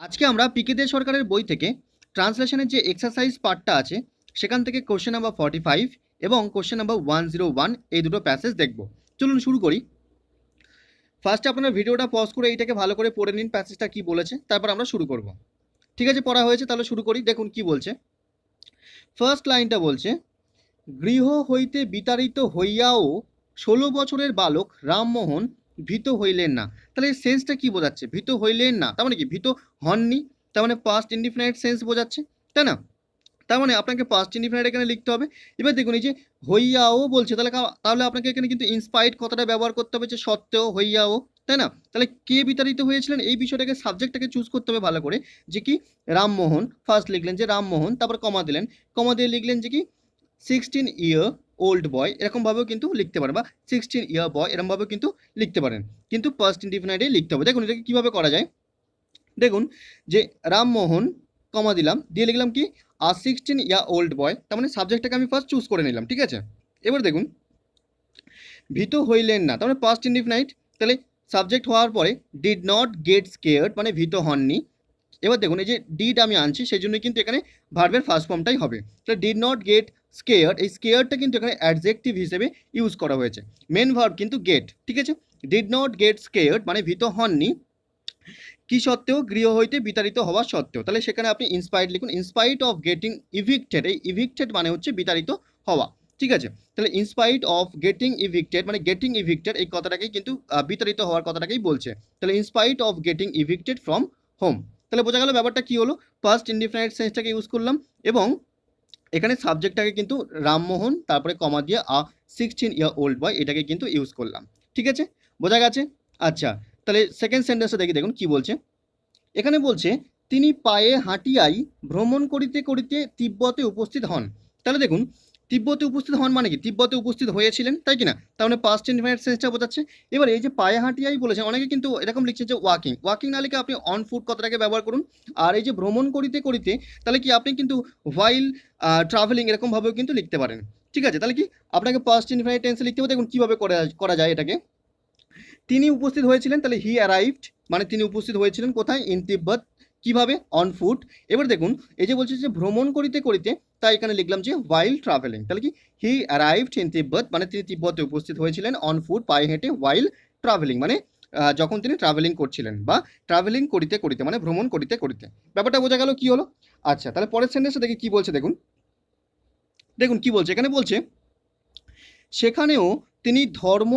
আজকে আমরা পিকে দে সরকারের বই থেকে ট্রান্সলেশনের যে এক্সারসাইজ পার্টটা আছে সেখান থেকে কোশ্চেন নাম্বার 45 এবং কোশ্চেন নাম্বার 101 এই দুটো প্যাসেজ দেখব। চলুন শুরু করি। ফার্স্টে আপনারা ভিডিওটা পজ করে এইটাকে ভালো করে পড়ে নিন, প্যাসেজটা কি বলেছে, তারপর আমরা শুরু করব। ঠিক আছে, পড়া হয়েছে, তাহলে শুরু করি। দেখুন কি বলছে। ফার্স্ট লাইনটা বলছে, গৃহ হইতে বিতাড়িত হইয়াও 16 বছরের বালক রামমোহন ভীত হইলেন না। তাহলে এই সেন্সটা কি বোঝাচ্ছে? ভীত হইলেন না তার মানে কি? ভীত হননি, তার মানে পাস্ট ইনডিফিনাইট সেন্স বোঝাচ্ছে, তাই না? তার মানে আপনাকে পাস্ট ইনডিফিনাইট এখানে লিখতে হবে। এবার দেখুন এই যে হইয়াও বলছে, তাহলে আপনাকে এখানে কিন্তু ইনস্পাইট কথাটা ব্যবহার করতে হবে, যে সত্ত্বেও হইয়াও, তাই না? তাহলে কে বিতাড়িত হয়েছিলেন এই বিষয়টাকে, সাবজেক্টটাকে চুজ করতে হবে ভালো করে, যে কি রামমোহন। ফার্স্ট লিখলেন যে রামমোহন, তারপর কমা দিলেন, কমা দিয়ে লিখলেন যে কি 16 ইয়ার ওল্ড বয়, এরকমভাবেও কিন্তু লিখতে পারেন, বা 16 ইয়ার বয় এরকমভাবেও কিন্তু লিখতে পারেন, কিন্তু পাস্ট ইনডিফিনাইটে লিখতে হবে। দেখুন এটাকে কীভাবে করা যায়। দেখুন যে রামমোহন কমা দিলাম, দিয়ে লিখলাম কি 16 ইয়ার ওল্ড বয়, তার মানে সাবজেক্টটাকে আমি ফার্স্ট চুজ করে নিলাম, ঠিক আছে? এবার দেখুন ভীত হইলেন না, তার মানে পাস্ট ইনডিফিনাইট, তাহলে সাবজেক্ট হওয়ার পরে ডিড নট গেট স্কেয়ার্ড, মানে ভীত হননি। এবার দেখুন এই যে ডিড আমি আনছি, সেই জন্য কিন্তু এখানে ভার্বের ফার্স্ট ফর্মটাই হবে। তাহলে ডিড নট গেট স্কেয়ার্ড, এই স্কেয়ার্ডটা কিন্তু এখানে অ্যাডজেক্টিভ হিসেবে ইউজ করা হয়েছে, মেন ভার্ব কিন্তু গেট, ঠিক আছে? ডিড নট গেট স্কেয়ার্ড মানে ভীত হননি, কি সত্ত্বেও? গৃহ হইতে বিতাড়িত হওয়া সত্ত্বেও। তাহলে সেখানে আপনি ইনস্পাইট লিখুন, ইনস্পাইট অফ গেটিং ইভিক্টেড, এই ইভিক্টেড মানে হচ্ছে বিতাড়িত হওয়া, ঠিক আছে? তাহলে ইনস্পাইট অফ গেটিং ইভিক্টেড মানে গেটিং ইভিক্টেড এই কথাটাকেই কিন্তু বিতাড়িত হওয়ার কথাটাকেই বলছে। তাহলে in spite of getting evicted from home. তাহলে বোঝা গেল ব্যাপারটা কি হলো, ফার্স্ট ইনডিফিনাইট সেন্সটাকে ইউজ করলাম, এবং এখানে সাবজেক্টটাকে কিন্তু রামমোহন তারপরে কমা দিয়ে 16 ইয়ার ওল্ড বয় এটাকে কিন্তু ইউজ করলাম, ঠিক আছে? বোঝা গেছে? আচ্ছা, তাহলে সেকেন্ড সেন্টেন্সটা দেখি, দেখুন কি বলছে। এখানে বলছে তিনি পায়ে হাঁটিয়াই ভ্রমণ করিতে করিতে তিব্বতে উপস্থিত হন। তাহলে দেখুন তিব্বতে উপস্থিত হন মানে কি? তিব্বতে উপস্থিত হয়েছিলেন, তাই কি না? তার মানে পাস্ট ইনডিফিনাইট সেন্সটা বোঝাচ্ছে। এবার এই যে পায়ে হাঁটিয়াই বলেছে, অনেকে কিন্তু এরকম লিখছে যে ওয়াকিং, ওয়াকিং না লিখে আপনি অন ফুট কথাটাকে ব্যবহার করুন। আর এই যে ভ্রমণ করিতে করিতে, তাহলে কি আপনি কিন্তু হোয়াইল ট্রাভেলিং এরকমভাবেও কিন্তু লিখতে পারেন, ঠিক আছে? তাহলে কি আপনাকে পাস্ট ইনডিফিনাইট টেন্সে লিখতে হবে। দেখুন কীভাবে করা যায় এটাকে। তিনি উপস্থিত হয়েছিলেন, তাহলে হি অ্যারাইভড মানে তিনি উপস্থিত হয়েছিলেন কোথায়? ইন তিব্বত। কিভাবে? On foot. এবার দেখুন এই যে বলছে যে ভ্রমণ করিতে করিতে, তাই এখানে লিখলাম যে ওয়াইল ট্রাভেলিং। তাহলে কি হি অ্যারাইভড ইন তিব্বত মানে তিনি তিব্বতে উপস্থিত হয়েছিলেন অন ফুট পায়ে হেঁটে, ওয়াইল ট্রাভেলিং মানে যখন তিনি ট্রাভেলিং করছিলেন, বা ট্রাভেলিং করিতে করিতে মানে ভ্রমণ করিতে করিতে। ব্যাপারটা বোঝা গেল কি হলো? আচ্ছা, তাহলে পরের সেন্টেন্সে দেখি কি বলছে। দেখুন দেখুন কি বলছে। এখানে বলছে সেখানেও তিনি ধর্ম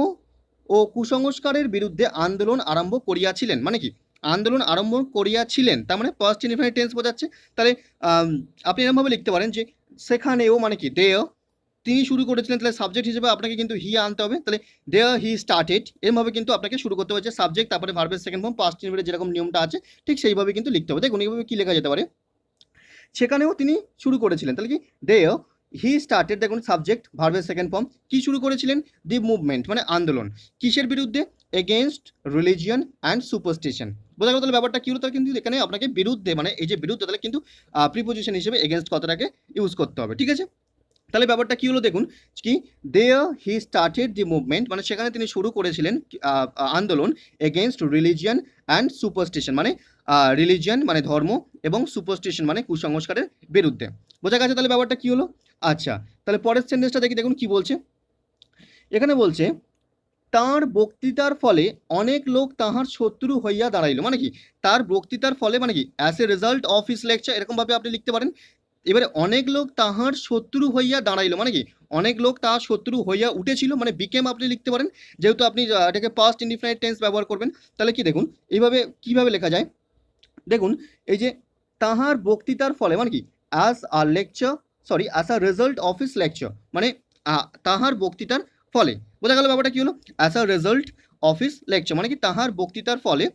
ও কুসংস্কারের বিরুদ্ধে আন্দোলন আরম্ভ করিয়াছিলেন। মানে কি? আন্দোলন আরম্ভ করিয়াছিলেন, তার মানে পাস্ট ইনডিফিনিট টেন্স বোঝাচ্ছে। তাহলে আপনি এরকমভাবে লিখতে পারেন যে সেখানেও মানে কি দেয় তিনি শুরু করেছিলেন, তাহলে সাবজেক্ট হিসেবে আপনাকে কিন্তু হি আনতে হবে। তাহলে দেয়ার হি স্টার্টেড এরমভাবে কিন্তু আপনাকে শুরু করতে হবে, যে সাবজেক্ট তারপরে ভার্বের সেকেন্ড ফর্ম পাস্ট ইনডিফিনিট যেরকম নিয়মটা আছে ঠিক সেইভাবে কিন্তু লিখতে হবে। দেখুন এইভাবে কি লেখা যেতে পারে, সেখানেও তিনি শুরু করেছিলেন, তাহলে কি দেয় হি স্টার্টেড। দেখুন সাবজেক্ট ভার্বের সেকেন্ড ফর্ম, কি শুরু করেছিলেন? দি মুভমেন্ট মানে আন্দোলন, কিসের বিরুদ্ধে? Against religion and superstition. বোঝা গেল তাহলে ব্যাপারটা কি হলো? তাহলে কিন্তু এখানে আপনাকে বিরুদ্ধে মানে এই যে বিরুদ্ধে, তাহলে কিন্তু প্রিপোজিশন হিসেবে এগেনস্ট কথাটাকে ইউজ করতে হবে, ঠিক আছে? তাহলে ব্যাপারটা কি হলো দেখুন, কি দেয়ার হি স্টার্টেড দি মুভমেন্ট মানে সেখানে তিনি শুরু করেছিলেন আন্দোলন এগেনস্ট রিলিজিয়ন অ্যান্ড সুপারস্টিশন মানে রিলিজিয়ন মানে ধর্ম এবং সুপারস্টিশন মানে কুসংস্কারের বিরুদ্ধে। বোঝা গেছে তাহলে ব্যাপারটা কি হলো? আচ্ছা, তাহলে পরের সেন্টেন্সটা দেখি, দেখুন কি বলছে। এখানে বলছে তাঁর বক্তৃতার ফলে অনেক লোক তাহার শত্রু হইয়া দাঁড়াইল। মানে কি? তার বক্তৃতার ফলে মানে কি? As a result of his lecture এরকমভাবে আপনি লিখতে পারেন। এবারে অনেক লোক তাহার শত্রু হইয়া দাঁড়াইল মানে কি? অনেক লোক তাহার শত্রু হইয়া উঠেছিল মানে বিকেম আপনি লিখতে পারেন, যেহেতু আপনি এটাকে পাস্ট ইনডিফিনাইট টেন্স ব্যবহার করবেন। তাহলে কি দেখুন এইভাবে কিভাবে লেখা যায়। দেখুন এই যে তাহার বক্তৃতার ফলে মানে কি? As a lecture sorry as a result of his lecture মানে তাহার বক্তৃতার ফলে। বোঝা গেল ব্যাপারটা কি হলো? As a result of his lecture মানে কি তাহার বক্তৃতার ফলে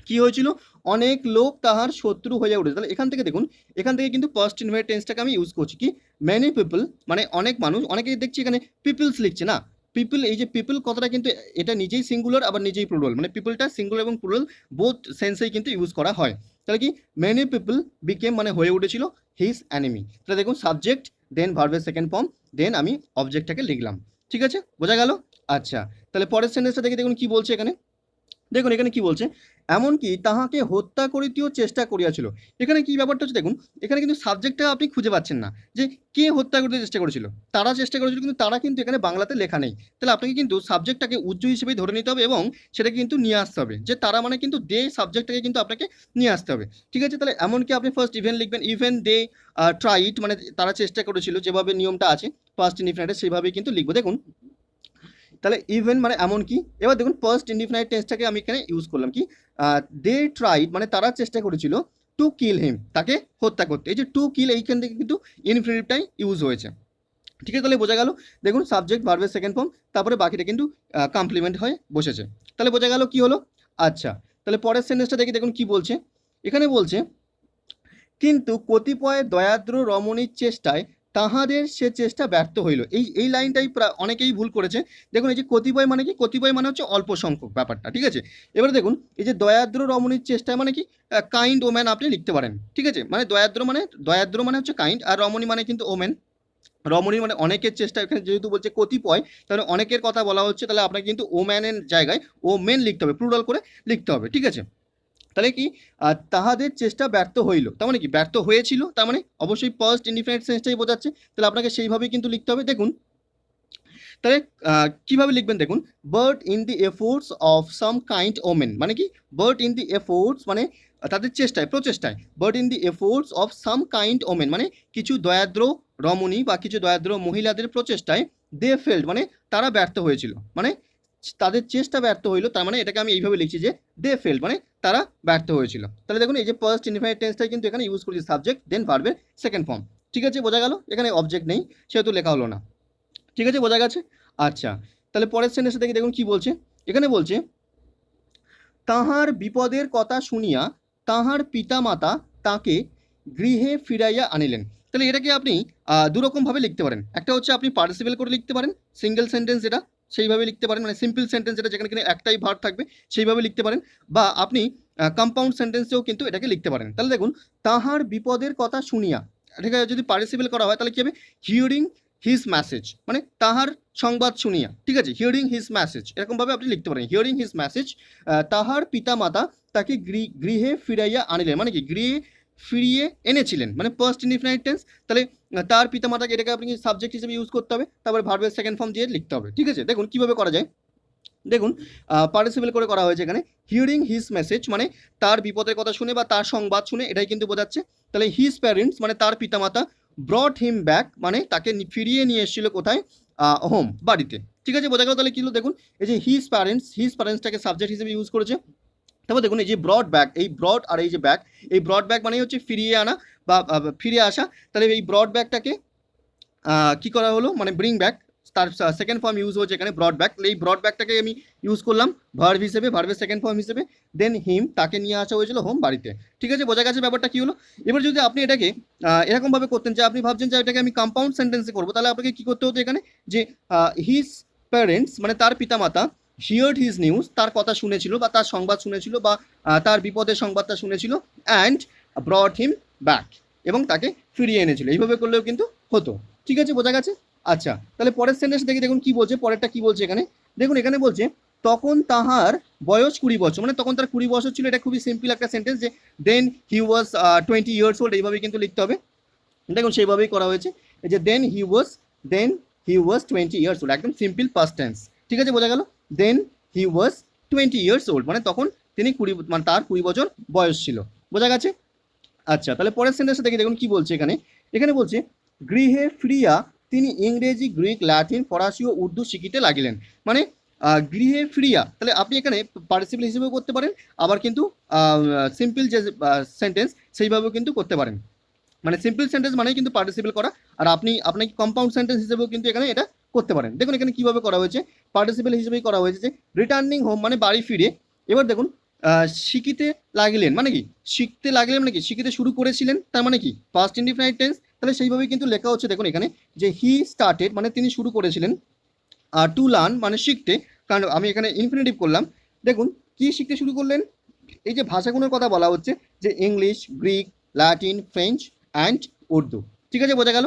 কি হয়েছিল? অনেক লোক তাহার শত্রু হয়ে উঠেছে। তাহলে এখান থেকে দেখুন, এখান থেকে কিন্তু পাস্ট ইনডিফিনিট টেন্সটাকে আমি ইউজ করছি কি মেনি পিপল মানে অনেক মানুষ। অনেকে দেখছি এখানে পিপলস লিখছে না, পিপল এই যে পিপল কথাটা কিন্তু এটা নিজেই সিঙ্গুলার আবার নিজেই প্লুরাল, মানে পিপলটা সিঙ্গুলার এবং প্লুরাল বোথ সেন্সেই কিন্তু ইউজ করা হয়। তাহলে কি মেনি পিপল বিকেম মানে হয়ে উঠেছিল হিজ অ্যানিমি। তাহলে দেখুন সাবজেক্ট দেন ভার্বের সেকেন্ড ফর্ম দেন আমি অবজেক্টটাকে লিখলাম, ঠিক আছে? বোঝা গেল? আচ্ছা, তাহলে পরের সেন্টেন্সটা দেখে দেখুন কি বলছে এখানে। দেখুন এখানে কি বলছে, এমনকি তাহাকে হত্যা করিতেও চেষ্টা করিয়াছিল। এখানে কি ব্যাপারটা হচ্ছে দেখুন, এখানে কিন্তু সাবজেক্টটা আপনি খুঁজে পাচ্ছেন না যে কে হত্যা করতে চেষ্টা করেছিল। তারা চেষ্টা করেছিল, কিন্তু তারা কিন্তু এখানে বাংলাতে লেখা নেই। তাহলে আপনাকে কিন্তু সাবজেক্টটাকে উজ্জ্ব হিসেবেই ধরে নিতে হবে এবং সেটাকে কিন্তু নিয়ে আসতে হবে, যে তারা মানে কিন্তু দে সাবজেক্টটাকে কিন্তু আপনাকে নিয়ে আসতে হবে। ঠিক আছে, তাহলে এমনকি আপনি ফার্স্ট ইভেন লিখবেন, ইভেন দে ট্রাইড, মানে তারা চেষ্টা করেছিল, যেভাবে নিয়মটা আছে ফার্স্ট ইনডিফিনাইটে সেইভাবেই কিন্তু লিখবো। দেখুন তাহলে ইভেন মানে এমন কি, এবার দেখুন ফার্স্ট ইনডিফিনাইট টেন্সটাকে আমি এখানে ইউজ করলাম কি, দে ট্রাইড মানে তারা চেষ্টা করেছিল টু কিল হিম, তাকে হত্যা করতে। এই যে টু কিল এইখান থেকে কিন্তু ইনফিনিটিভটাই ইউজ হয়েছে। ঠিক আছে, তাহলে বোঝা গেল। দেখুন সাবজেক্ট ভার্বের সেকেন্ড ফর্ম, তারপরে বাকিটা কিন্তু কমপ্লিমেন্ট হয়ে বসেছে। তাহলে বোঝা গেল কি হলো। আচ্ছা, তাহলে পরের সেন্টেন্সটা দেখি, দেখুন কি বলছে। এখানে বলছে, কিন্তু কতিপয় দয়াদ্র রমণীর চেষ্টায় তাহাদের সে চেষ্টা ব্যর্থ হইল। এই লাইনটাই প্রায় অনেকেই ভুল করেছে। দেখুন এই যে কতিপয় মানে কি, কতিপয় মানে হচ্ছে অল্প সংখ্যক ব্যাপারটা, ঠিক আছে। এবারে দেখুন এই যে দয়াদ্র রমণীর চেষ্টায় মানে কি, কাইন্ড ওম্যান আপনি লিখতে পারেন, ঠিক আছে। মানে দয়াদ্র মানে হচ্ছে কাইন্ড, আর রমণী মানে কিন্তু ওমেন। রমণী মানে অনেকের চেষ্টা, এখানে যেহেতু বলছে কতিপয়, তাহলে অনেকের কথা বলা হচ্ছে, তাহলে আপনাকে কিন্তু ওম্যানের জায়গায় ও মেন লিখতে হবে, প্লুরাল করে লিখতে হবে, ঠিক আছে। তাহলে কি, তাহাদের চেষ্টা ব্যর্থ হইল, তার মানে কি ব্যর্থ হয়েছিল, তার মানে অবশ্যই ফার্স্ট ইনডিফিনিট সেন্সটাই বোঝাচ্ছে। তাহলে আপনাকে সেইভাবেই কিন্তু লিখতে হবে। দেখুন তাহলে কিভাবে লিখবেন দেখুন, but in the efforts of some kind women, মানে কি বার্ট ইন দি এফোর্টস মানে তাদের চেষ্টায়, প্রচেষ্টায়, but in the efforts of some kind women মানে কিছু দয়াদ্র রমণী বা কিছু দয়াদ্র মহিলাদের প্রচেষ্টায়, দে ফেল্ড মানে তারা ব্যর্থ হয়েছিল, মানে তাদের চেষ্টা ব্যর্থ হইলো, তার মানে এটাকে আমি এইভাবে লিখছি যে দে ফেল্ড মানে তারা ব্যর্থ হয়েছিল। তাহলে দেখুন এই যে ফার্স্ট ইনডিফিনিট টেন্সটাই কিন্তু এখানে ইউজ করেছি সাবজেক্ট দেন ভার্বের সেকেন্ড ফর্ম। ঠিক আছে, বোঝা গেল। এখানে অবজেক্ট নেই সেহেতু লেখা হলো না। ঠিক আছে, বোঝা গেছে। আচ্ছা, তাহলে পরের সেন্টেন্সে দেখি, দেখুন কি বলছে। এখানে বলছে, তাহার বিপদের কথা শুনিয়া তাহার পিতামাতা তাকে গৃহে ফিরাইয়া আনিলেন। তাহলে এটাকে আপনি দুরকমভাবে লিখতে পারেন। একটা হচ্ছে আপনি পার্টিসিপেল করে লিখতে পারেন, সিঙ্গেল সেন্টেন্স যেটা সেইভাবে লিখতে পারেন, মানে সিম্পল সেন্টেন্স যেটা যেখানে কিনা একটাই ভার্ব থাকবে সেইভাবে লিখতে পারেন, বা আপনি কম্পাউন্ড সেন্টেন্সেও কিন্তু এটাকে লিখতে পারেন। তাহলে দেখুন, তাহার বিপদের কথা শুনিয়া, ঠিক আছে, যদি পার্টিসিপেল করা হয় তাহলে কি হবে, হিয়ারিং হিজ মেসেজ, মানে তাহার সংবাদ শুনিয়া, ঠিক আছে, হিয়ারিং হিজ মেসেজ, এরকমভাবে আপনি লিখতে পারেন, হিয়ারিং হিজ মেসেজ। তাহার পিতামাতা তাকে গৃহে ফিরাইয়া আনিলেন, মানে কি গৃহে ফিরিয়ে এনেছিলেন, মানে ফার্স্ট ইনডিফিনিট টেন্স। তাহলে তার পিতামাতাকে, এটাকে আপনি সাবজেক্ট হিসেবে ইউজ করতে হবে, তারপরে ভার্বের সেকেন্ড ফর্ম দিয়ে লিখতে হবে। ঠিক আছে, দেখুন কিভাবে করা যায়। দেখুন পার্টিসিপেল করে করা হয়েছে এখানে, হিয়ারিং হিজ মেসেজ মানে তার বিপদের কথা শুনে বা তার সংবাদ শুনে, এটাই কিন্তু বোঝাচ্ছে। তাহলে হিজ প্যারেন্টস মানে তার পিতামাতা, ব্রট হিম ব্যাক মানে তাকে ফিরিয়ে নিয়ে এসেছিল কোথায়, হোম, বাড়িতে। ঠিক আছে, বোঝা গেল। তাহলে কি হলো, দেখুন এই যে হিজ প্যারেন্টসটাকে সাবজেক্ট হিসেবে ইউজ করেছে। তারপর দেখুন এই যে ব্রড ব্যাক, এই ব্রড আর এই যে ব্যাক, এই ব্রড ব্যাক মানে হচ্ছে ফিরিয়ে আনা বা ফিরে আসা। তাহলে এই ব্রড ব্যাকটাকে কি করা হলো, মানে ব্রিং ব্যাক, তার সেকেন্ড ফর্ম ইউজ হচ্ছে এখানে ব্রড ব্যাক। এই ব্রড ব্যাকটাকে আমি ইউজ করলাম ভার্ব হিসেবে, ভার্বের সেকেন্ড ফর্ম হিসেবে। দেন হিম, তাকে নিয়ে আসা হয়েছিল হোম, বাড়িতে। ঠিক আছে, বোঝা গেছে ব্যাপারটা কি হলো। এবার যদি আপনি এটাকে এরকমভাবে করতেন যে আপনি ভাবছেন যে এটাকে আমি কম্পাউন্ড সেন্টেন্সে করবো, তাহলে আপনাকে কি করতে হতো এখানে, যে হিজ প্যারেন্টস মানে তার পিতামাতা, হিয়ার্ড হিজ নিউজ তার কথা শুনেছিল বা তার সংবাদ শুনেছিল বা তার বিপদের সংবাদটা শুনেছিল, অ্যান্ড ব্রট হিম ব্যাক এবং তাকে ফিরিয়ে এনেছিল। এইভাবে করলেও কিন্তু হতো। ঠিক আছে, বোঝা গেছে। আচ্ছা, তাহলে পরের সেন্টেন্স দেখি, দেখুন কি বলছে, পরেরটা কি বলছে এখানে। দেখুন এখানে বলছে, তখন তাহার বয়স 20 বছর, মানে তখন তার 20 বছর ছিল। এটা খুবই সিম্পল একটা সেন্টেন্স, যে দেন হি ওয়াজ 20 ইয়ার্স ওল্ড, এইভাবে কিন্তু লিখতে হবে। দেখুন সেইভাবেই করা হয়েছে, এই যে দেন হি ওয়াজ 20 ইয়ার্স ওল্ড, একদম সিম্পল পাস্ট টেন্স। ঠিক আছে, বোঝা গেল। দেন হি ওয়াজ 20 ইয়ার্স ওল্ড মানে তখন তিনি 20, মানে তার 20 বছর বয়স ছিল। বোঝা গেছে। আচ্ছা, তাহলে পরের সেন্টেন্সটা দেখি, দেখুন কি বলছে এখানে। এখানে বলছে, গৃহে ফিরিয়া তিনি ইংরেজি, গ্রিক, ল্যাটিন, ফরাসি ও উর্দু শিখিতে লাগিলেন। মানে গৃহে ফিরিয়া, তাহলে আপনি এখানে পার্টিসিপল হিসেবেও করতে পারেন, আবার কিন্তু সিম্পল যে সেন্টেন্স সেইভাবেও কিন্তু করতে পারেন। মানে সিম্পল সেন্টেন্স মানেই কিন্তু পার্টিসিপল করা, আর আপনাকে কম্পাউন্ড সেন্টেন্স হিসেবেও কিন্তু এখানে এটা করতে পারেন। দেখুন এখানে কিভাবে করা হয়েছে, পার্টিসিপল হিসেবেই করা হয়েছে, যে রিটার্নিং হোম মানে বাড়ি ফিরে। এবার দেখুন শিখিতে লাগিলেন মানে কি, শিখতে লাগলেন মানে কি, শিখিতে শুরু করেছিলেন, তার মানে কি ফার্স্ট ইনডিফিনিট টেন্স। তাহলে সেইভাবেই কিন্তু লেখা হচ্ছে। দেখুন এখানে যে হি স্টার্টেড মানে তিনি শুরু করেছিলেন, টু লার্ন মানে শিখতে, কারণ আমি এখানে ইনফিনিটিভ করলাম। দেখুন কি শিখতে শুরু করলেন, এই যে ভাষাগুলোর কথা বলা হচ্ছে, যে English, Greek, Latin, French and Urdu. ঠিক আছে, বোঝা গেল।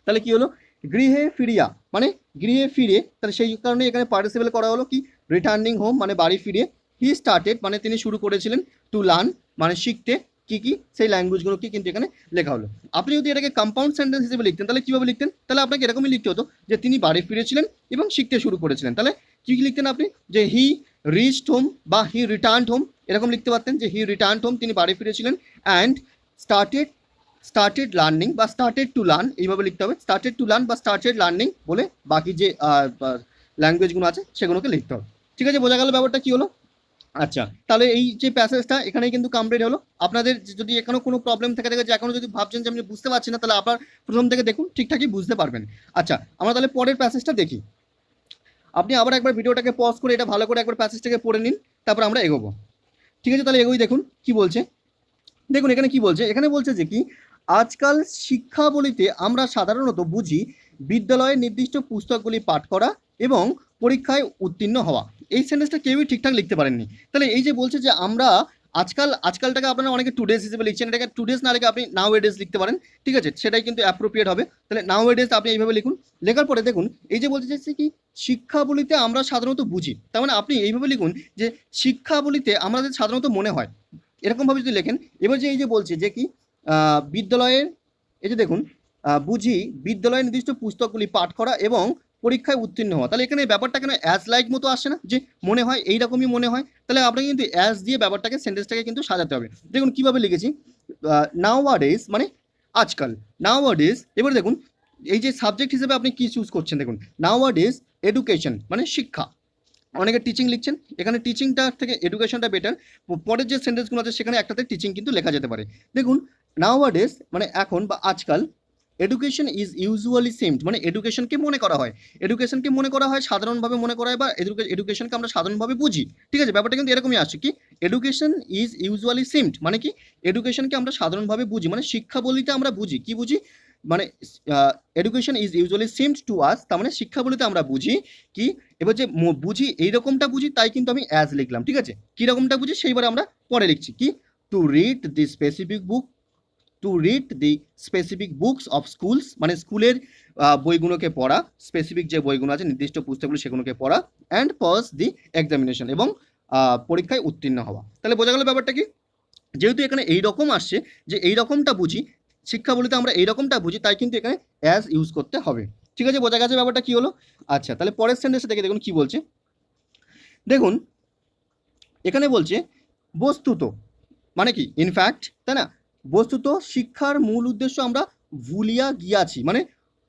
তাহলে কি হলো, গৃহে ফিরিয়া মানে গৃহে ফিরে, তাহলে সেই কারণে এখানে পার্টিসিপেল করা হলো কি, রিটার্নিং হোম মানে বাড়ি ফিরে। হি স্টার্টেড মানে তিনি শুরু করেছিলেন, টু লার্ন মানে শিখতে, কি কি সেই ল্যাঙ্গুয়েজগুলো কি কিন্তু এখানে লেখা হলো। আপনি যদি এটাকে কম্পাউন্ড সেন্টেন্স হিসেবে লিখতেন তাহলে কীভাবে লিখতেন? তাহলে আপনাকে এরকমই লিখতে হতো যে তিনি বাড়ি ফিরেছিলেন এবং শিখতে শুরু করেছিলেন। তাহলে কী লিখতেন আপনি? যে হি রিচড হোম বা হি রিটার্নড হোম, এরকম লিখতে পারতেন যে হি রিটার্নড হোম, তিনি বাড়ি ফিরেছিলেন, অ্যান্ড স্টার্টেড লার্নিং বা স্টার্টেড টু লার্ন, এইভাবে লিখতে হবে। স্টার্টেড টু লার্ন বা স্টার্টেড লার্নিং বলে বাকি যে ল্যাঙ্গুয়েজগুলো আছে সেগুলোকে লিখতে হবে। ঠিক আছে, বোঝা গেল ব্যাপারটা কী হলো? আচ্ছা, তাহলে এই যে প্যাসেজটা এখানেই কিন্তু কমপ্লিট হলো। আপনাদের যদি এখনও কোনো প্রবলেম থেকে থাকে, যে এখনও যদি ভাবছেন যে আমি বুঝতে পারছি না, তাহলে আবার প্রথম থেকে দেখুন, ঠিকঠাকই বুঝতে পারবেন। আচ্ছা, আমরা তাহলে পরের প্যাসেজটা দেখি। আপনি আবার একবার ভিডিওটাকে পজ করে এটা ভালো করে একবার প্যাসেজটাকে পড়ে নিন, তারপর আমরা এগোবো। ঠিক আছে, তাহলে এগোই। দেখুন কি বলছে, দেখুন এখানে কি বলছে। এখানে বলছে যে কি, আজকাল শিক্ষাবলিতে আমরা সাধারণত বুঝি বিদ্যালয়ের নির্দিষ্ট পুস্তকগুলি পাঠ করা এবং পরীক্ষায় উত্তীর্ণ হওয়া। এই সেন্টেন্সটা কেউই ঠিকঠাক লিখতে পারেননি। তাহলে এই যে বলছে যে আমরা আজকালটাকে আপনারা অনেকে টুডেজ হিসেবে লিখছেন, এটাকে টুডেজ না লিখে আপনি নাও এডেজ লিখতে পারেন। ঠিক আছে, সেটাই কিন্তু অ্যাপ্রোপ্রিয়েট হবে। তাহলে নাও এডেজ আপনি এইভাবে লিখুন। লেখার পরে দেখুন এই যে বলতে চাইছে কি, শিক্ষাবলিতে আমরা সাধারণত বুঝি, তার মানে আপনি এইভাবে লিখুন যে শিক্ষাবলিতে আমাদের সাধারণত মনে হয়, এরকমভাবে যদি লেখেন। এবার যে এই যে বলছে যে কি, বিদ্যালয়ের, এই যে দেখুন বুঝি বিদ্যালয়ের নির্দিষ্ট পুস্তকগুলি পাঠ করা এবং পরীক্ষায় উত্তীর্ণ হওয়া। তাহলে এখানে ব্যাপারটা কেন অ্যাজ লাইক মতো আসে না, যে মনে হয়, এইরকমই মনে হয়। তাহলে আপনাকে কিন্তু অ্যাজ দিয়ে ব্যাপারটাকে, সেন্টেন্সটাকে কিন্তু সাজাতে হবে। দেখুন কীভাবে লিখেছি, নাও আডেজ মানে আজকাল, নাও আডেজ। এবার দেখুন এই যে সাবজেক্ট হিসেবে আপনি কি চুজ করছেন, দেখুন নাও আডেজ এডুকেশন মানে শিক্ষা। অনেকে টিচিং লিখছেন, এখানে টিচিংটার থেকে এডুকেশনটা বেটার। পরের যে সেন্টেন্সগুলো আছে সেখানে একটাতে টিচিং কিন্তু লেখা যেতে পারে। দেখুন নাওয়াডেজ মানে এখন বা আজকাল, এডুকেশন ইজ ইউজুয়ালি সেমড মানে এডুকেশনকে মনে করা হয়, এডুকেশনকে মনে করা হয় সাধারণভাবে মনে করা হয়, বা এডুকেশনকে আমরা সাধারণভাবে বুঝি। ঠিক আছে, ব্যাপারটা কিন্তু এরকমই আসছে কি, এডুকেশন ইজ ইউজুয়ালি সেমড মানে কি, এডুকেশনকে আমরা সাধারণভাবে বুঝি, মানে শিক্ষা বলিতে আমরা বুঝি, কি বুঝি, মানে education is usually seemed to us, তার মানে শিক্ষা বলিতে আমরা বুঝি কি। এবার যে বুঝি এইরকমটা বুঝি, তাই কিন্তু আমি অ্যাজ লিখলাম। ঠিক আছে, কীরকমটা বুঝি সেইবারে আমরা পরে লিখছি কি, to read the specific book, to read the specific books of schools মানে স্কুলের বইগুলোকে পড়া, স্পেসিফিক যে বইগুলো আছে নির্দিষ্ট পুস্তকগুলো সেগুলোকে পড়া, অ্যান্ড পাস দি এক্সামিনেশন এবং পরীক্ষায় উত্তীর্ণ হওয়া। তাহলে বোঝা গেল ব্যাপারটা কি, যেহেতু এখানে এই রকম আসছে যে এই রকমটা বুঝি, শিক্ষা বলতে আমরা এই রকমটা বুঝি, তাই কিন্তু এখানে অ্যাজ ইউজ করতে হবে। ঠিক আছে, বোঝা গেছে ব্যাপারটা কি হলো? আচ্ছা, তাহলে পরের সেন্টেন্সে দেখে দেখুন কি বলছে। দেখুন এখানে বলছে বস্তুত মানে কি, ইনফ্যাক্ট, তাই না? বস্তুত শিক্ষার মূল উদ্দেশ্য আমরা ভুলিয়া গিয়াছি, মানে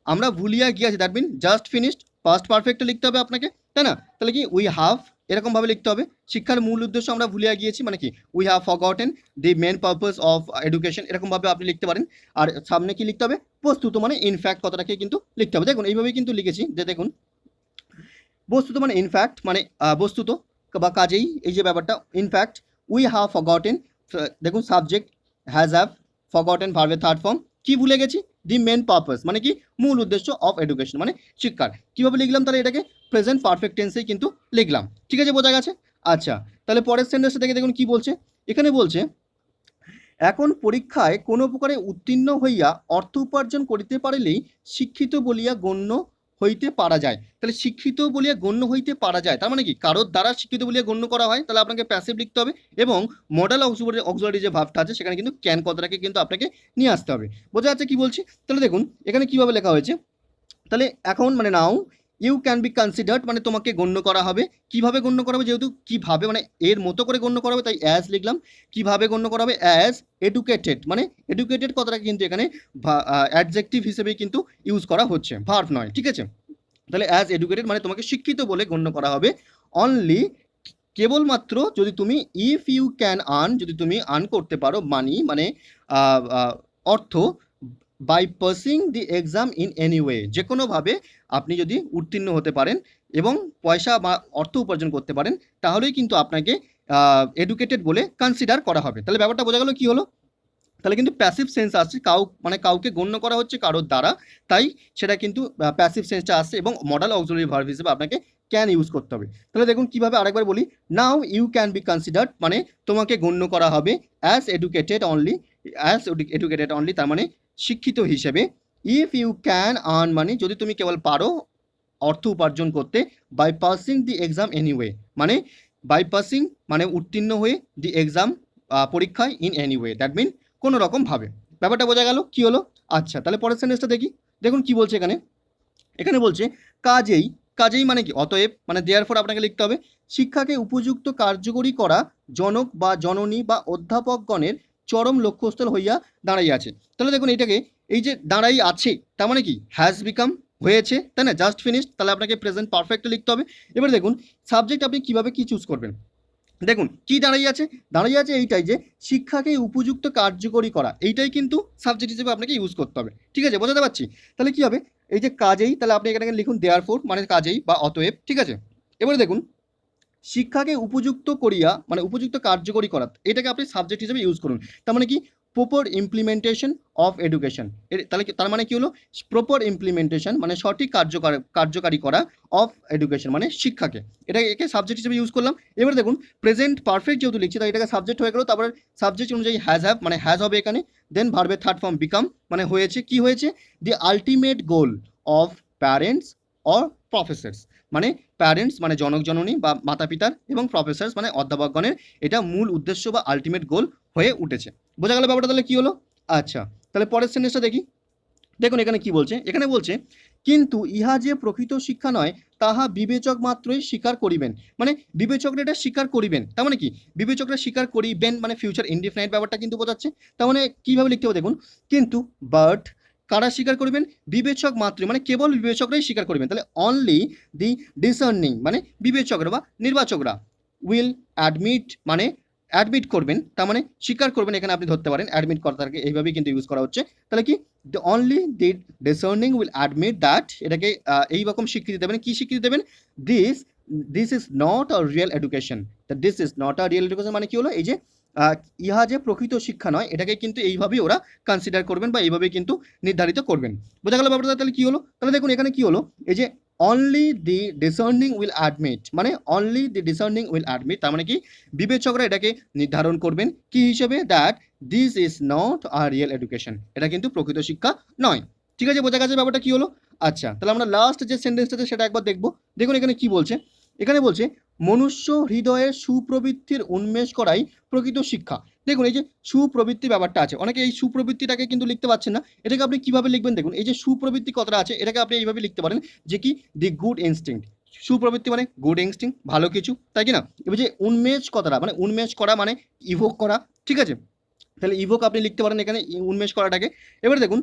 আমরা ভুলিয়া গিয়াছি, that mean just finished, past পারফেক্টে লিখতে হবে আপনাকে, তাই না? তাহলে কি, উই হ্যাভ, এরকমভাবে লিখতে হবে। শিক্ষার মূল উদ্দেশ্য আমরা ভুলিয়া গিয়েছি মানে কি, we have forgotten the main purpose of education, এরকমভাবে আপনি লিখতে পারেন। আর সামনে কি লিখতে হবে, বস্তুত মানে ইনফ্যাক্ট কথাটাকে কিন্তু লিখতে হবে। দেখুন এইভাবেই কিন্তু লিখেছি, যে দেখুন বস্তুত মানে ইনফ্যাক্ট মানে বস্তুত বা কাজেই, এই যে ব্যাপারটা ইনফ্যাক্ট, উই হ্যাভ ফরগটেন, দেখুন সাবজেক্ট হ্যাজ হ্যাভ, ফরগটেন ভার্বের থার্ড ফর্ম, কি ভুলে গেছি, দি মেন পারপাস মানে কি, মূল উদ্দেশ্য অফ এডুকেশন মানে শিক্ষার। কীভাবে লিখলাম, তাহলে এটাকে প্রেজেন্ট পারফেক্ট টেন্সেই কিন্তু লিখলাম। ঠিক আছে, বোঝা গেছে? আচ্ছা, তাহলে পরের সেন্টেন্সটা দেখে দেখুন কি বলছে। এখানে বলছে এখন পরীক্ষায় কোনো প্রকারে উত্তীর্ণ হইয়া অর্থ উপার্জন করিতে পারিলেই শিক্ষিত বলিয়া গণ্য হইতে পারা যায়। তাহলে শিক্ষিত বলিয়া গণ্য হইতে পারা যায়, তার মানে কি, কারোর দ্বারা শিক্ষিত বলিয়া গণ্য করা হয়। তাহলে আপনাকে প্যাসিভ লিখতে হবে, এবং মডেল অক্সিলারি যে ভাবটা আছে সেখানে কিন্তু ক্যান কথাটাকে কিন্তু আপনাকে নিয়ে আসতে হবে। বোঝা যাচ্ছে কি বলছি? তাহলে দেখুন এখানে কিভাবে লেখা হয়েছে। তাহলে এখন মানে now you can be considered মানে তোমাকে গণ্য করা হবে। কিভাবে গণ্য করা হবে, যেহেতু কিভাবে মানে এর মতো করে গণ্য করা হবে, তাই অ্যাজ লিখলাম। কিভাবে গণ্য করা হবে, অ্যাজ এডুকেটেড মানে এডুকেটেড কথাটাকে কিন্তু এখানে অ্যাডজেক্টিভ হিসেবেই কিন্তু ইউজ করা হচ্ছে, ভার্ব নয়। ঠিক আছে, তাহলে অ্যাজ এডুকেটেড মানে তোমাকে শিক্ষিত বলে গণ্য করা হবে। অনলি কেবলমাত্র যদি তুমি, ইফ ইউ ক্যান আর্ন, যদি তুমি আর্ন করতে পারো মানি মানে অর্থ, by passing the exam in any way, যে কোনোভাবে আপনি যদি উত্তীর্ণ হতে পারেন এবং পয়সা বা অর্থ উপার্জন করতে পারেন, তাহলেই কিন্তু আপনাকে এডুকেটেড বলে কনসিডার করা হবে। তাহলে ব্যাপারটা বোঝা গেল কি হলো? তাহলে কিন্তু প্যাসিভ সেন্স আসছে, মানে কাউকে গণ্য করা হচ্ছে কারোর দ্বারা, তাই সেটা কিন্তু প্যাসিভ সেন্সটা আসছে, এবং মডেল অক্সিলারি ভার্ব হিসেবে আপনাকে ক্যান ইউজ করতে হবে। তাহলে দেখুন কিভাবে, আরেকবার বলি, now you can be considered মানে তোমাকে গণ্য করা হবে অ্যাজ এডুকেটেড অনলি, তার মানে শিক্ষিত হিসেবে। ইফ ইউ ক্যান আর্ন মানে যদি তুমি কেবল পারো অর্থ উপার্জন করতে, by passing the exam anyway মানে বাইপাসিং মানে উত্তীর্ণ হয়ে দি এক্সাম, পরীক্ষায় in any way, that mean কোনো রকমভাবে। ব্যাপারটা বোঝা গেল কি হলো? আচ্ছা, তাহলে পরের সেন্টেন্সটা দেখি। দেখুন কি বলছে এখানে। এখানে বলছে কাজেই, কাজেই মানে কি, অতএব মানে দেয়ারফর আপনাকে লিখতে হবে শিক্ষাকে উপযুক্ত কার্যকরী করা জনক বা জননী বা অধ্যাপকগণের চরম লক্ষ্যস্থল হইয়া দাঁড়াইয়াছে। তাহলে দেখুন এটাকে, এই যে দাঁড়াই আছে তার মানে কি হ্যাজ বিকাম, হয়েছে, তাই না, জাস্ট ফিনিশড, তাহলে আপনাকে প্রেজেন্ট পারফেক্টে লিখতে হবে। এবার দেখুন সাবজেক্ট আপনি কিভাবে কি চুজ করবেন। দেখুন কি দাঁড়িয়ে আছে, দাঁড়িয়ে আছে এইটাই যে শিক্ষাকে উপযুক্ত কার্যকরী করা, এইটাই কিন্তু সাবজেক্ট হিসেবে আপনাকে ইউজ করতে হবে। ঠিক আছে, বোঝাতে পারছি? তাহলে কি হবে, এই যে কাজেই, তাহলে আপনি এখানে লিখুন দেয়ারফোর মানে কাজেই বা অতএব। ঠিক আছে, এবারে দেখুন শিক্ষাকে উপযুক্ত করিয়া মানে উপযুক্ত কার্যকরী করা, এটাকে আপনি সাবজেক্ট হিসেবে ইউজ করুন। তার মানে কি প্রপার ইমপ্লিমেন্টেশন অফ এডুকেশন, তাহলে তার মানে কি হলো, প্রপার ইমপ্লিমেন্টেশন মানে সঠিক কার্যকারী করা অফ এডুকেশন মানে শিক্ষাকে, একে সাবজেক্ট হিসেবে ইউজ করলাম। এবার দেখুন প্রেজেন্ট পারফেক্ট যেহেতু লিখছি তাই এটাকে সাবজেক্ট হয়ে গেল, তারপরে সাবজেক্ট অনুযায়ী হ্যাজ হ্যাভ মানে হ্যাজ হবে এখানে, দেন ভার্বের থার্ড ফর্ম বিকাম মানে হয়েছে, কি হয়েছে, the ultimate goal of parents or Professor's, মানে প্যারেন্টস মানে জনক জননী বা মাতা পিতার এবং প্রফেসর্স মানে অধ্যাপকগণের এটা মূল উদ্দেশ্য বা আলটিমেট গোল হয়ে উঠেছে। বোঝা গেল ব্যাপারটা? তাহলে কি হলো? আচ্ছা, তাহলে পরের সেন্টেন্সটা দেখি। দেখুন এখানে কি বলছে, এখানে বলছে কিন্তু ইহা যে প্রকৃত শিক্ষা নয় তাহা বিবেচক মাত্রই স্বীকার করিবেন, মানে বিবেচকরা এটা স্বীকার করিবেন, তার মানে কি বিবেচকরা স্বীকার করিবেন মানে ফিউচার ইনডিফিনাইট ব্যাপারটা কিন্তু বোঝাচ্ছে। তার মানে কিভাবে লিখতে হবে দেখুন, কিন্তু বাট কারা স্বীকার করবেন, বিবেচক মাত্রই মানে কেবল বিবেচকরাই স্বীকার করবেন, তাহলে অনলি দি ডিসার্নিং মানে বিবেচকরা বা নির্বাচকরা, উইল অ্যাডমিট মানে অ্যাডমিট করবেন, তার মানে স্বীকার করবেন, এখানে আপনি ধরতে পারেন অ্যাডমিট কথাটাকে এইভাবেই কিন্তু ইউজ করা হচ্ছে। তাহলে কি only the discerning will admit that, এটাকে এইরকম স্বীকৃতি দেবেন, কি স্বীকৃতি দেবেন, this this is not a real education, this is not a real education মানে কি হলো, এই যে ইহা যে প্রকৃত শিক্ষা নয় এটাকে কিন্তু এইভাবেই ওরা কনসিডার করবেন বা এইভাবেই কিন্তু নির্ধারিত করবেন। বোঝা গেল ব্যাপারটা? তাহলে কি হলো, তাহলে দেখুন এখানে কি হলো, এই যে only the discerning will admit মানে only the discerning will admit, তার মানে কি বিবেচকরা এটাকে নির্ধারণ করবেন কি হিসেবে, that this is not a real education, এটা কিন্তু প্রকৃত শিক্ষা নয়। ঠিক আছে, বোঝা গেছে ব্যাপারটা কি হলো? আচ্ছা, তাহলে আমরা লাস্ট যে সেন্টেন্সটা আছে সেটা একবার দেখবো। দেখুন এখানে কি বলছে, এখানে বলছে মনুষ্য হৃদয়ের সুপ্রবৃত্তির উন্মেষ করাই প্রকৃত শিক্ষা। দেখুন এই যে সুপ্রবৃত্তি ব্যাপারটা আছে, অনেকে এই সুপ্রবৃত্তিটাকে কিন্তু লিখতে পারছেন না, এটাকে আপনি কিভাবে লিখবেন দেখুন, এই যে সুপ্রবৃত্তি কথাটা আছে এটাকে আপনি এইভাবে লিখতে পারেন যে কি দি গুড ইনস্টিংক্ট, সুপ্রবৃত্তি মানে গুড ইনস্টিংক্ট ভালো কিছু, তাই কি না? এবার যে উন্মেষ কথাটা মানে উন্মেষ করা মানে ইভোক করা, ঠিক আছে, তাহলে ইভোক আপনি লিখতে পারেন এখানে উন্মেষ করাটাকে। এবার দেখুন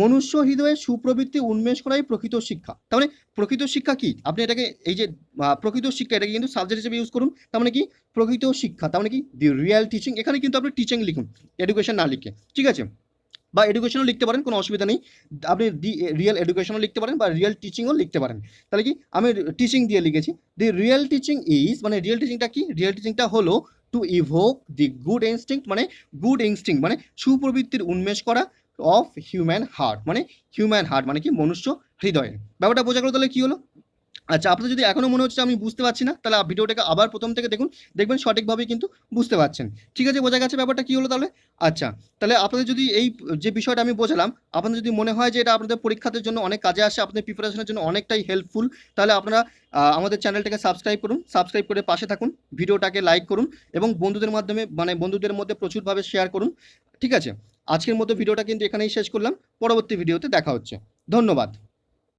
মনুষ্য হৃদয়ে সুপ্রবৃত্তি উন্মেষ করাই প্রকৃত শিক্ষা, তার মানে প্রকৃত শিক্ষা কি, আপনি এটাকে এই যে প্রকৃত শিক্ষা এটাকে কিন্তু সাবজেক্ট হিসেবে ইউজ করুন, তার মানে কি প্রকৃত শিক্ষা, তার মানে কি দি রিয়েল টিচিং, এখানে কিন্তু আপনি টিচিং লিখুন এডুকেশন না লিখে, ঠিক আছে, বা এডুকেশনও লিখতে পারেন, কোনো অসুবিধা নেই, আপনি দি রিয়েল এডুকেশনও লিখতে পারেন বা রিয়েল টিচিংও লিখতে পারেন। তাহলে কি আমি টিচিং দিয়ে লিখেছি, দি রিয়েল টিচিং ইজ মানে রিয়েল টিচিংটা কি, রিয়েল টিচিংটা হলো টু ইভোক দি গুড ইনস্টিংক্ট মানে গুড ইনস্টিংক্ট মানে সুপ্রবৃত্তির উন্মেষ করা অফ হিউম্যান হার্ট মানে হিউম্যান হার্ট মানে কি মনুষ্য হৃদয়ে। ব্যাপারটা বোঝা গেল? তাহলে কি হলো? আচ্ছা, আপনার যদি এখনও মনে হচ্ছে আমি বুঝতে পারছি না তাহলে ভিডিওটাকে আবার প্রথম থেকে দেখুন, দেখবেন সঠিকভাবে কিন্তু বুঝতে পারছেন। ঠিক আছে, বোঝা গেছে ব্যাপারটা কি হলো তাহলে? আচ্ছা, তাহলে আপনাদের যদি এই যে বিষয়টা আমি বোঝালাম আপনাদের যদি মনে হয় যে এটা আপনাদের পরীক্ষাদের জন্য অনেক কাজে আসে, আপনাদের প্রিপারেশনের জন্য অনেকটাই হেল্পফুল, তাহলে আপনারা আমাদের চ্যানেলটাকে সাবস্ক্রাইব করুন, সাবস্ক্রাইব করে পাশে থাকুন, ভিডিওটাকে লাইক করুন এবং বন্ধুদের মাধ্যমে মানে বন্ধুদের মধ্যে প্রচুরভাবে শেয়ার করুন। ঠিক আছে, আজকের মতো ভিডিওটা কিন্তু এখানেই শেষ করলাম, পরবর্তী ভিডিওতে দেখা হচ্ছে। ধন্যবাদ।